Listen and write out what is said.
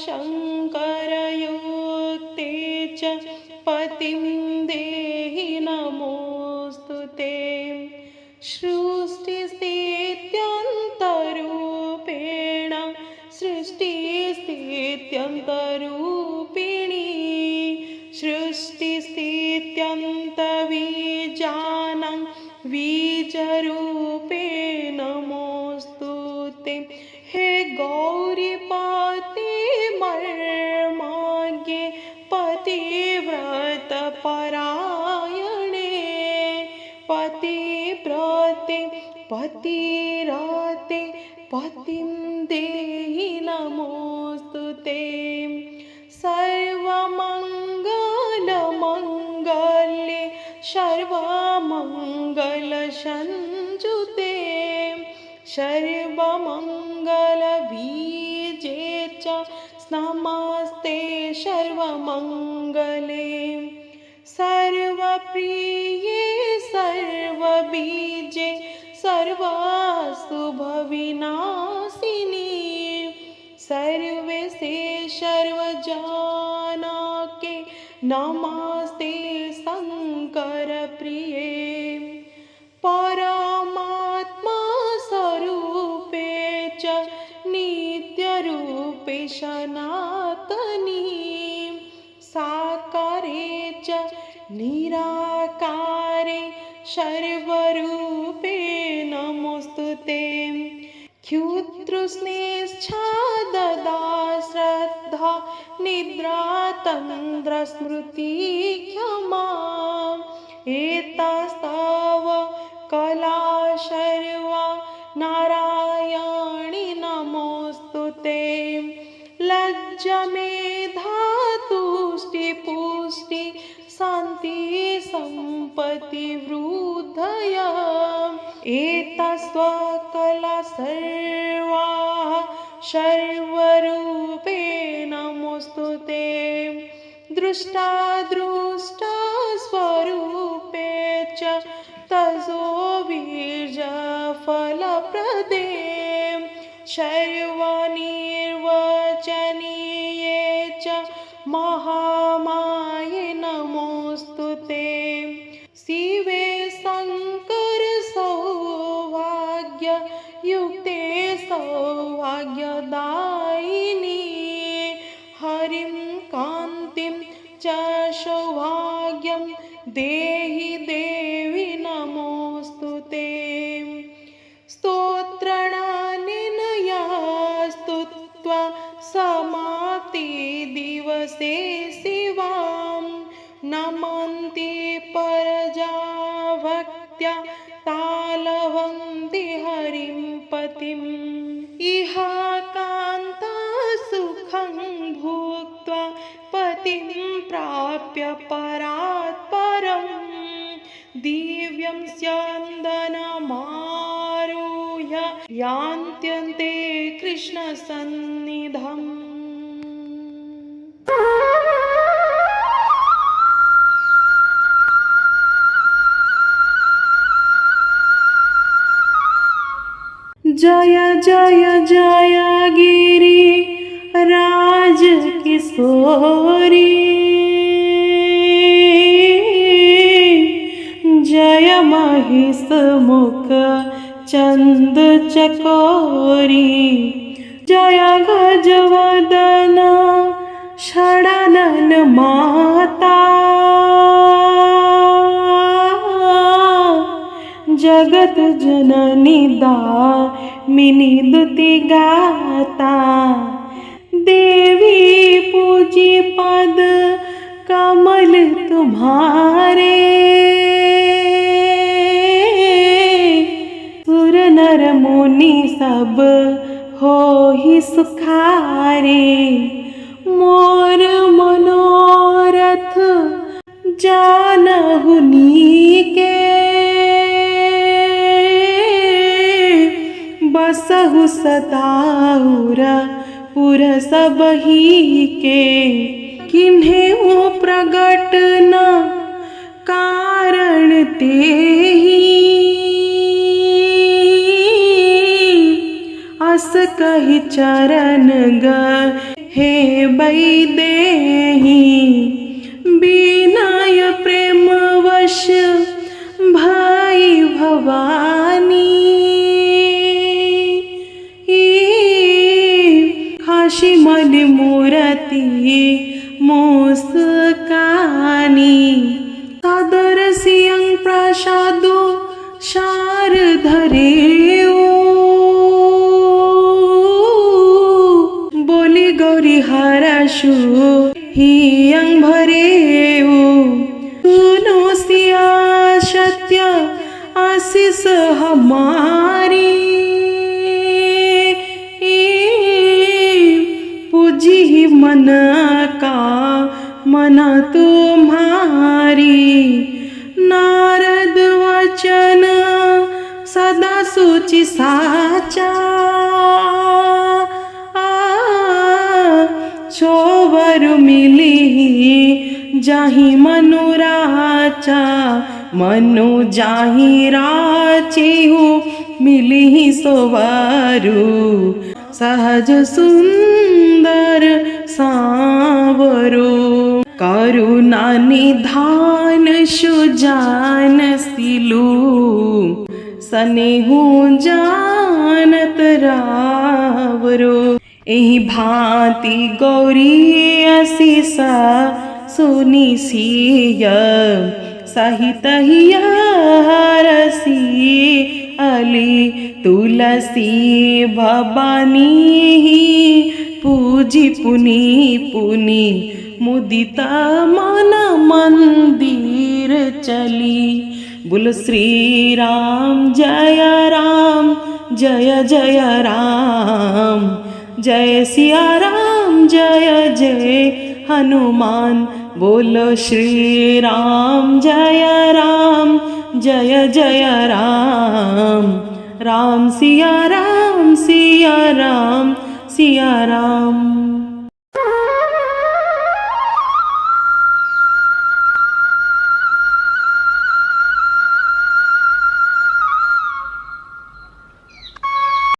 शङ्करयुक्ते च पतिं देहि नमोऽस्तु ते। सृष्टिस्थित्यन्तरूपेण सृष्टिस्थित्यन्तरूपिणी सृष्टिस्थित्यन्तबीजानां बीजरूपे नमोऽस्तु ते। हे गौरीपते मर्माज्ञे पतिव्रतपरायणे पतिव्रते पतिरते पतिं देहि नमोऽस्तु ते। सर्वमङ्गलमङ्गल्ये सर्वमङ्गलसंयुते सर्वमङ्गलबीजे च नमस्ते सर्वमङ्गले। सर्वप्रिये सर्वबीजे सर्वाशुभविनाशिनी सर्वेशे सर्वजानके नमस्ते शङ्करप्रिये। परमात्मा स्वरूपे च नित्यरूपे सनातनी साकारे च निराकारे सर्वरूपे नमोऽस्तु ते। क्षुद्रस्नेच्छाददा श्रद्धा निद्रा तन्द्रस्मृति क्षमा एतस्तव कला सर्वा नारायणी नमोऽस्तु ते। लज्जा मेधा तुष्टिपुष्टि शान्ति सम्पत्ति वृद्धय एतस्त्वकला सर्वाः सर्वरूपे नमोऽस्तु ते। दृष्टादृष्टस्वरूपे च तजो बीजफलप्रदे सर्वनिर्वचनीये च महामाये नमोऽस्तु ते। शिवे शङ्कर सौभाग्ययुक्ते सौभाग्यदायिनी हरिं कान्तिं च सौभाग्यं देहि देवी नमोऽस्तु ते। स्तोत्रणानेन या स्तुत्वा समाप्तिदिवसे शिवां नमन्ति परजा भक्त्या तालवन्ति हरिं पतिम् इह कान्ता सुखं भुक्त्वा पतिं प्राप्य परात् परं दिव्यं स्यन्दनमारुह्य यान्त्यन्ते कृष्णसन्निधम्। जय जय जय गिरि राज किशोरी जय महिष मुख चंद चकोरी जय गजवदन षडानन माता जगत जननी दामिनी दुति गाता देवी पूजी पद कमल तुम्हारे सुर नर मुनि सब हो ही सुखारे मोर मनोरथ जानहु नीके बसहु सताउर पुर सबही के किन्हे वो प्रगट न कारण तेहि अस कहि चरण हे वैदेही विनय प्रेमवश भाई भवानी हाशी मली मूर्ती मुस्कानी सादर सियं प्रसादो शारधरे बोली गौरी हरषु हियं भरेऊ सुनो सिया सत्य आशीष हमारी पूजी मन का मन तुम्हारी नारद वचन सदा सुचि साचा छोवर मिली जाहि मनुराचा मनु जाहि राचेहु मिली सोवरु सहज सुंदर सावरो करुणा निधान सुजान सिलु स्नेहु जानत रावरो एहि भांति गौरी असीस सुनि सिय सहित रसी अली तुलसी भवानी पूजी पुनि पुनि मुदित मन मंदिर चली बोल श्री राम जय जय राम जय सिया राम जय जय हनुमान बोलो श्री राम जय जय राम राम सिया राम सिया राम सिया राम।